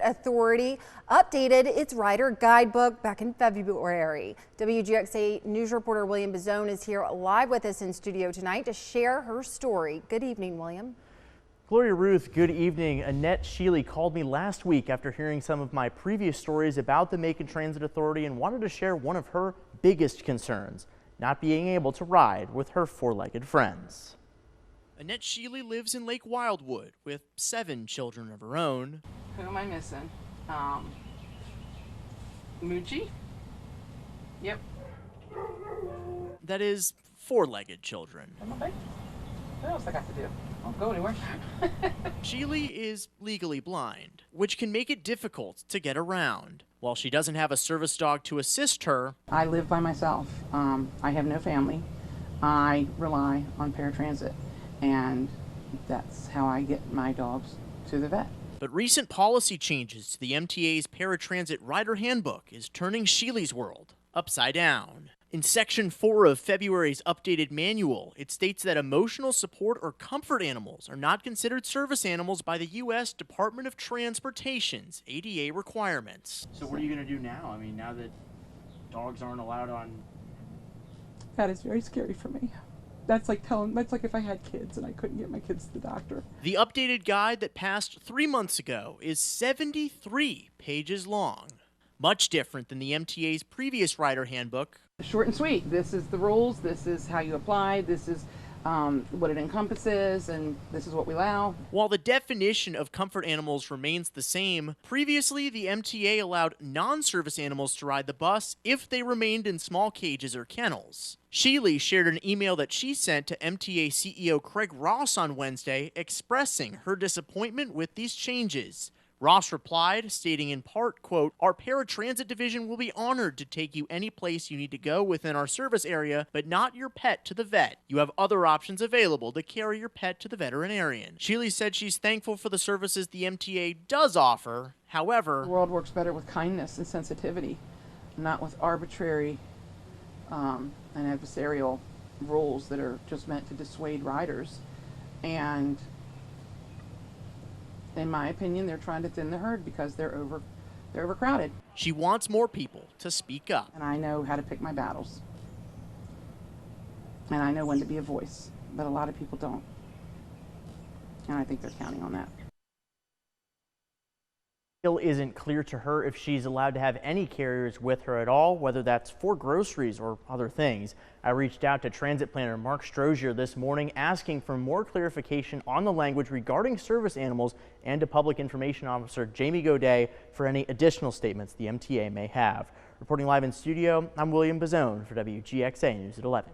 Authority updated its rider guidebook back in February. WGXA News reporter William Bazone is here live with us in studio tonight to share her story. Good evening, William. Gloria Ruth, good evening. Annette Sheely called me last week after hearing some of my previous stories about the Macon Transit Authority and wanted to share one of her biggest concerns, not being able to ride with her four-legged friends. Annette Sheely lives in Like Wildwood with 7 children of her own. Who am I missing? Moochie? Yep. That is, 4-legged children. Okay. What else I got to do? I won't go anywhere. Sheely is legally blind, which can make it difficult to get around. While she doesn't have a service dog to assist her, I live by myself. I have no family. I rely on paratransit, and that's how I get my dogs to the vet. But recent policy changes to the MTA's paratransit rider handbook is turning Sheely's world upside down. In Section 4 of February's updated manual, it states that emotional support or comfort animals are not considered service animals by the U.S. Department of Transportation's ADA requirements. So what are you going to do now? I mean, now that dogs aren't allowed on... That is very scary for me. That's like if I had kids and I couldn't get my kids to the doctor. The updated guide that passed 3 months ago is 73 pages long. Much different than the MTA's previous rider handbook. Short and sweet. This is the rules. This is how you apply. This is what it encompasses, and this is what we allow. While the definition of comfort animals remains the same, previously the MTA allowed non-service animals to ride the bus if they remained in small cages or kennels. Sheely shared an email that she sent to MTA CEO Craig Ross on Wednesday expressing her disappointment with these changes. Ross replied, stating in part, quote, "Our paratransit division will be honored to take you any place you need to go within our service area, but not your pet to the vet. You have other options available to carry your pet to the veterinarian." Sheely said she's thankful for the services the MTA does offer. However, the world works better with kindness and sensitivity, not with arbitrary and adversarial rules that are just meant to dissuade riders. And in my opinion, they're trying to thin the herd because they're overcrowded. She wants more people to speak up. And I know how to pick my battles. And I know when to be a voice, but a lot of people don't. And I think they're counting on that. Still isn't clear to her if she's allowed to have any carriers with her at all, whether that's for groceries or other things. I reached out to transit planner Mark Strozier this morning asking for more clarification on the language regarding service animals and to Public Information Officer Jamie Godet for any additional statements the MTA may have. Reporting live in studio, I'm William Bazone for WGXA News at 11.